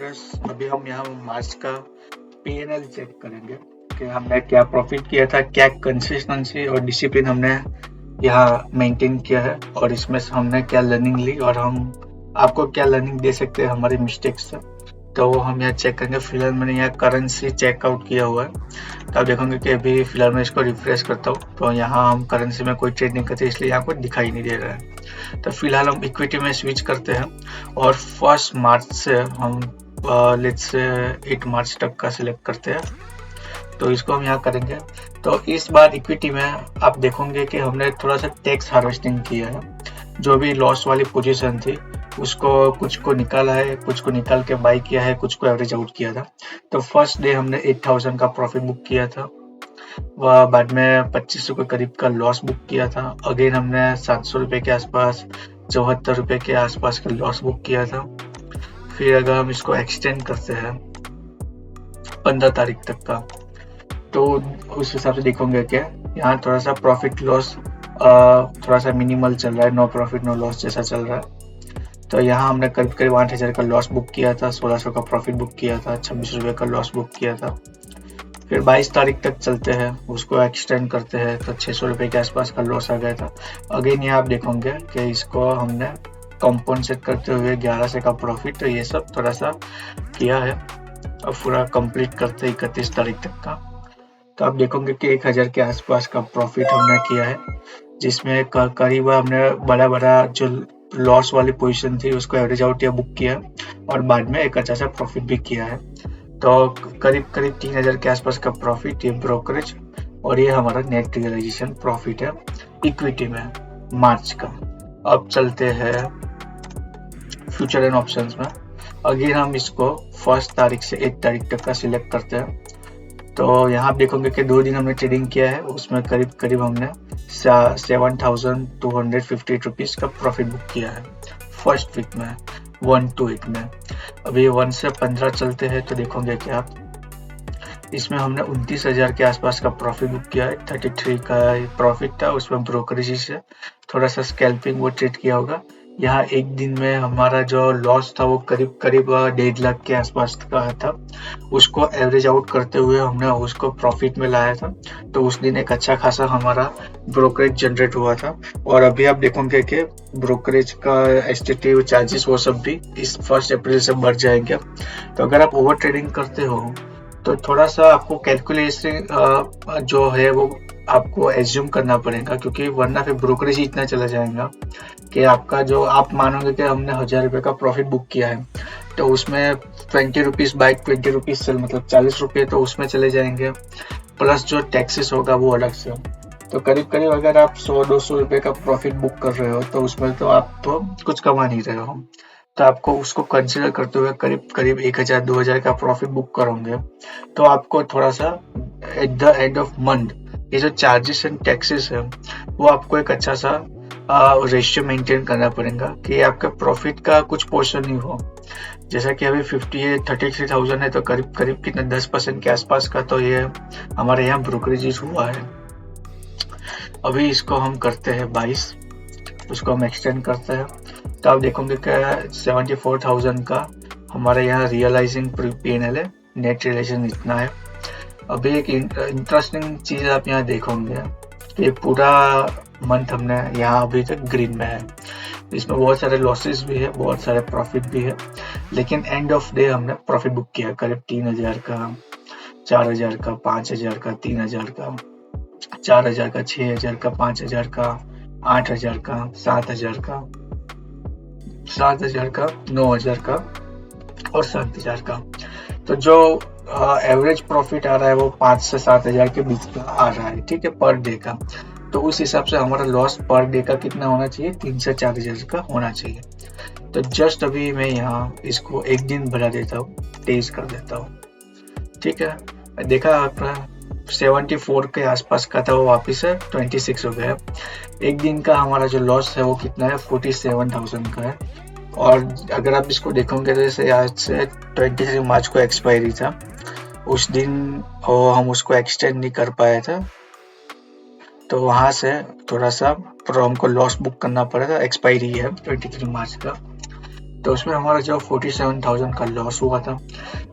Viewers, अभी हम यहाँ मार्च का पीएनएल चेक करेंगे कि हमने क्या प्रॉफिट किया था, क्या कंसिस्टेंसी और डिसिप्लिन हमने यहाँ मेंटेन किया है और इसमें से हमने क्या लर्निंग ली और हम आपको क्या लर्निंग दे सकते हैं हमारे मिस्टेक्स से। तो वो हम यहाँ चेक करेंगे। फिलहाल मैंने यहाँ करेंसी चेकआउट किया हुआ है, तो आप देखोगे कि अभी फिलहाल मैं इसको रिफ्रेश करता हूँ तो यहाँ हम करेंसी में कोई ट्रेड नहीं करते, इसलिए यहाँ कोई दिखाई नहीं दे रहा है। तो फिलहाल हम इक्विटी में स्विच करते हैं और 1 मार्च से हम लेट्स से 8 मार्च तक का सिलेक्ट करते हैं। तो इसको हम यहाँ करेंगे। तो इस बार इक्विटी में आप देखोगे कि हमने थोड़ा सा टैक्स हार्वेस्टिंग किया है। जो भी लॉस वाली पोजीशन थी उसको कुछ को निकाला है, कुछ को निकाल के बाई किया है, कुछ को एवरेज आउट किया था। तो फर्स्ट डे हमने 8000 का प्रॉफिट बुक किया था, वह बाद में 2500 के करीब का लॉस बुक किया था। अगेन हमने 700 रुपये के आसपास, 74 रुपये के आसपास का लॉस बुक किया था। फिर अगर हम इसको एक्सटेंड करते हैं 15 तारीख तक का, तो उस हिसाब से देखोगे कि यहाँ थोड़ा सा प्रॉफिट लॉस थोड़ा सा मिनिमल चल रहा है, नो प्रॉफिट नो लॉस जैसा चल रहा है। तो यहाँ हमने करीब करीब 8000 का लॉस बुक किया था, 1600 का प्रॉफिट बुक किया था, 26 रुपये का लॉस बुक किया था। फिर 22 तारीख तक चलते हैं, उसको एक्सटेंड करते हैं तो 600 रुपये के आसपास का लॉस आ गया था। अगेन यहाँ आप देखोगे कि इसको हमने कॉम्पनसेट करते हुए 1100 का प्रॉफिट, तो ये सब थोड़ा सा किया है। अब पूरा कंप्लीट करते 31 तारीख तक का, तो आप देखोगे कि 1000 के आसपास का प्रॉफिट हमने किया है, जिसमें करीब हमने बड़ा जो लॉस वाली पोजीशन थी उसको एवरेज आउट या बुक किया और बाद में एक अच्छा सा प्रॉफिट भी किया है। तो करीब 3000 के आसपास का प्रॉफिट ये ब्रोकरेज, और ये हमारा नेट रियलाइजेशन प्रॉफिट है इक्विटी में मार्च का। अब चलते हैं फ्यूचर एंड ऑप्शंस में। अगेन हम इसको 1 तारीख से 8 तारीख तक का सिलेक्ट करते हैं। तो यहाँ आप देखोगे कि 2 दिन हमने ट्रेडिंग किया है, उसमें करीब करीब हमने 7250 रुपीज का प्रॉफिट बुक किया है फर्स्ट वीक में, 1 to 8 में। अभी 1 से 15 चलते हैं तो देखोगे कि आप इसमें हमने 29,000 के आसपास का प्रॉफिट बुक किया है। 33 का प्रॉफिट था, उसमें ब्रोकरेज से थोड़ा सा स्कैल्पिंग वो ट्रेड किया होगा। यहाँ एक दिन में हमारा जो लॉस था वो करीब करीब 1.5 लाख के आसपास का था। उसको एवरेज आउट करते हुए हमने उसको प्रॉफिट में लाया था, तो उस दिन एक अच्छा खासा हमारा ब्रोकरेज जनरेट हुआ था। और अभी आप देखोगे कि ब्रोकरेज का एस्टेटिव चार्जेस वो सब भी इस 1 अप्रैल से बढ़ जाएंगे। तो अगर आप ओवर ट्रेडिंग करते हो तो थोड़ा सा आपको कैलकुलेशन जो है वो आपको एज्यूम करना पड़ेगा, क्योंकि वरना फिर ब्रोकरेज ही इतना चला जाएगा कि आपका जो आप मानोगे कि हमने 1000 रुपये का प्रॉफिट बुक किया है, तो उसमें 20 रुपीज बाई 20 रुपीज सेल, मतलब 40 रुपये तो उसमें चले जाएंगे, प्लस जो टैक्सेस होगा वो अलग से। तो करीब करीब अगर आप 100-200 रुपये का प्रॉफिट बुक कर रहे हो तो उसमें तो आप तो कुछ कमा नहीं रहे हो। तो आपको उसको कंसिडर करते हुए करीब करीब 1000-2000 का प्रॉफिट बुक करोगे तो आपको थोड़ा सा at the end of month ये जो चार्जेस एंड टैक्सेस है वो आपको एक अच्छा सा रेशियो मेंटेन करना पड़ेगा कि आपका प्रॉफिट का कुछ पोर्शन नहीं हो। जैसा कि अभी 33,000 है तो करीब करीब कितना 10% के आसपास का तो ये हमारे यहाँ ब्रोकरेज हुआ है। अभी इसको हम करते हैं 22, उसको हम एक्सटेंड करते हैं तो आप देखोगे कि 74,000 का हमारे यहाँ रियलाइजिंग पीएनएल है, नेट रियलाइजेशन इतना है। अभी एक इंटरेस्टिंग चीज आप यहाँ देखोगे कि पूरा मंथ हमने यहाँ अभी तक ग्रीन में है। इसमें बहुत सारे लॉसेस भी है, बहुत सारे प्रॉफिट भी है, लेकिन एंड ऑफ डे हमने प्रॉफिट बुक किया करीब 3000 का, 4000 का, 5000 का, 3000 का, 4000 का, 6000 का, 5000 का, 8000 का, 7000 का, 7000 का, 9000 का और 7000 का। तो जो एवरेज प्रॉफिट आ रहा है वो 5 से 7000 के बीच का आ रहा है, ठीक है, पर डे का। तो उस हिसाब से हमारा लॉस पर डे का कितना होना चाहिए, 3 से 4000 का होना चाहिए। तो जस्ट अभी मैं यहाँ इसको एक दिन बढ़ा देता हूँ, 23 कर देता हूँ, ठीक है। देखा आपका 74 के आसपास का था, वो वापिस है 26 हो गया। एक दिन का हमारा जो लॉस है वो कितना है, 47,000 का है। और अगर आप इसको देखोगे तो जैसे आज से 23 मार्च को एक्सपायरी था, उस दिन हम उसको एक्सटेंड नहीं कर पाए थे, तो वहां से थोड़ा सा हमको लॉस बुक करना पड़ा था। एक्सपायरी है 23 मार्च का, तो उसमें हमारा जो 47,000 का लॉस हुआ था।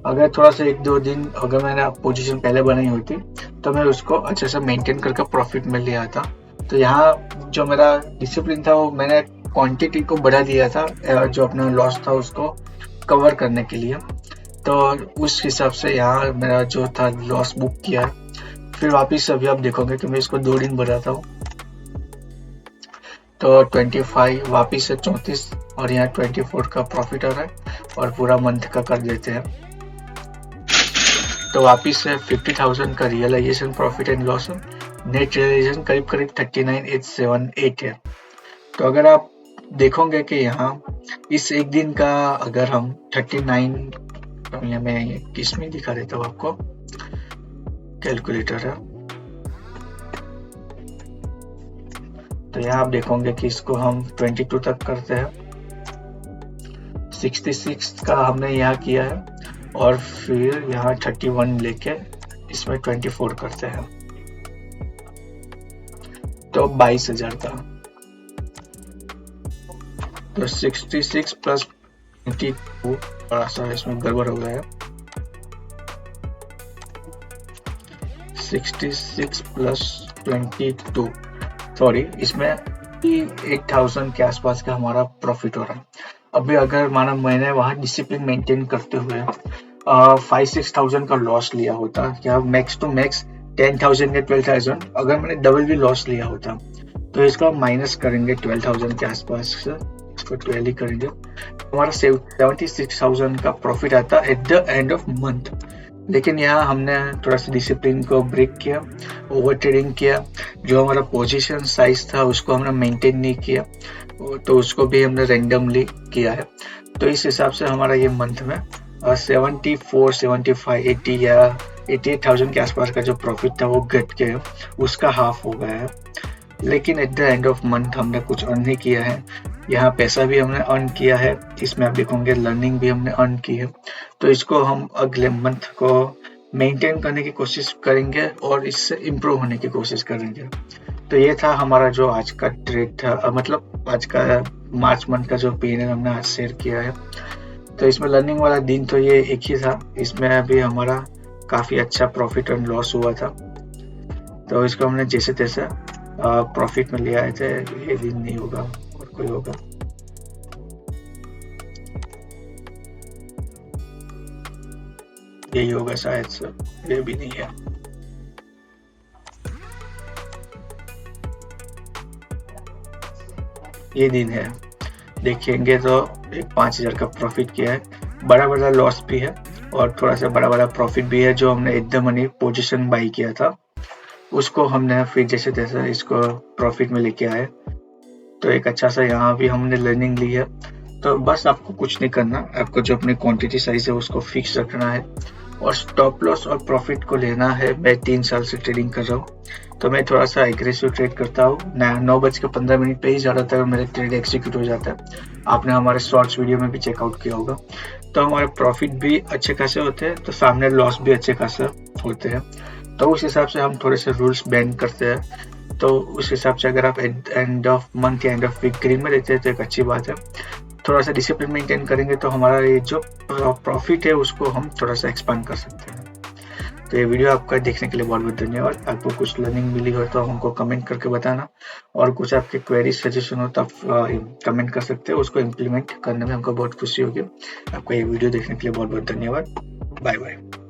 अगर थोड़ा सा 1-2 दिन अगर मैंने पोजीशन पहले बनाई होती तो मैं उसको अच्छे से मेंटेन करके प्रॉफिट में ले आता। तो यहाँ जो मेरा डिसिप्लिन था वो मैंने क्वांटिटी को बढ़ा दिया था, जो अपना लॉस था उसको कवर करने के लिए। तो उस हिसाब से यहाँ मेरा जो था लॉस बुक किया। फिर वापिस अभी आप देखोगे कि मैं इसको 2 दिन बढ़ाता हूँ, तो 25 वापिस से 34 और यहाँ 24 का प्रॉफिट आ रहा है और पूरा मंथ का कर देते हैं। तो वापिस से 50,000 का रियलाइजेशन प्रॉफिट एंड लॉस है। नेट रियलाइजेशन करीब 39,878 है। तो अगर आप देखोगे कि यहाँ इस एक दिन का अगर हम 39, मैं किस में दिखा देता हूँ आपको, कैलकुलेटर है, तो यहाँ आप देखोगे कि इसको हम 22 तक करते हैं, 66 का हमने यहाँ किया है और फिर यहाँ 31 लेके इसमें 24 करते हैं, तो 22,000 का। तो 66 प्लस 22, थोड़ा सा इसमें गड़बड़ हो गया है, 66 प्लस 22, सॉरी, इसमें 8,000 के आसपास का हमारा प्रॉफिट हो रहा है। अभी अगर माना मैंने वहाँ डिसिप्लिन मेंटेन करते हुए 5-6,000 का लॉस लिया होता, या मैक्स टू मैक्स 10,000 या 12,000, अगर मैंने डबल भी लॉस लिया होता तो इसका माइनस करेंगे 12,000 के आसपास से, इसको 12 ही करेंगे, हमारा 76,000 का प्रॉफिट आता at the end of month. लेकिन यहाँ हमने थोड़ा सा डिसिप्लिन को ब्रेक किया, ओवर ट्रेडिंग किया, जो हमारा पोजीशन साइज था उसको हमने मेंटेन नहीं किया, तो उसको भी हमने रैंडमली किया है। तो इस हिसाब से हमारा ये मंथ में 74, 75, 80 या 88,000 के आसपास का जो प्रॉफिट था वो घट के उसका हाफ हो गया है। लेकिन at the end of month हमने कुछ अर्न नहीं किया है, यहाँ पैसा भी हमने अर्न किया है, इसमें आप देखोगे लर्निंग भी हमने अर्न की है। तो इसको हम अगले मंथ को मेंटेन करने की कोशिश करेंगे और इससे इम्प्रूव होने की कोशिश करेंगे। तो ये था हमारा जो आज का ट्रेड था, मतलब आज का मार्च मंथ का जो P&L हमने आज शेयर किया है। तो इसमें लर्निंग वाला दिन तो ये एक ही था, इसमें अभी हमारा काफ़ी अच्छा प्रॉफिट एंड लॉस हुआ था, तो इसको हमने जैसे तैसे प्रॉफिट में ले आए थे। ये दिन नहीं होगा और कोई होगा, यही होगा शायद से, ये भी नहीं है। ये दिन है, देखेंगे तो एक 5,000 का प्रॉफिट किया है, बड़ा लॉस भी है और थोड़ा सा बड़ा प्रॉफिट भी है। जो हमने एकदम मनी पोजीशन बाई किया था उसको हमने फिर जैसे तैसे इसको प्रॉफिट में लेके आए। तो एक अच्छा सा यहाँ भी हमने लर्निंग ली है। तो बस आपको कुछ नहीं करना, आपको जो अपनी क्वांटिटी साइज है उसको फिक्स रखना है और स्टॉप लॉस और प्रॉफिट को लेना है। मैं 3 साल से ट्रेडिंग कर रहा हूँ, तो मैं थोड़ा सा एग्रेसिव ट्रेड करता हूँ। 9:15 पे ही ज़्यादातर मेरे ट्रेड एग्जीक्यूट हो जाता है। आपने हमारे शॉर्ट्स वीडियो में भी चेकआउट किया होगा। तो हमारे प्रॉफिट भी अच्छे खासे होते हैं, तो सामने लॉस भी अच्छे खासे होते हैं। तो उस हिसाब से हम थोड़े से रूल्स बैंड करते हैं। तो उस हिसाब से अगर आप एंड ऑफ मंथ या एंड ऑफ वीक ग्रीन में रहते हैं तो एक अच्छी बात है। थोड़ा सा डिसिप्लिन मेंटेन करेंगे तो हमारा ये जो प्रॉफिट है उसको हम थोड़ा सा एक्सपांड कर सकते हैं। तो ये वीडियो आपका देखने के लिए बहुत बहुत धन्यवाद। आपको कुछ लर्निंग मिली हो तो हमको कमेंट करके बताना, और कुछ आपके क्वेरी सजेशन हो तो आप कमेंट कर सकते हो। उसको इम्प्लीमेंट करने में हमको बहुत खुशी होगी। आपका ये वीडियो देखने के लिए बहुत बहुत धन्यवाद। Bye bye.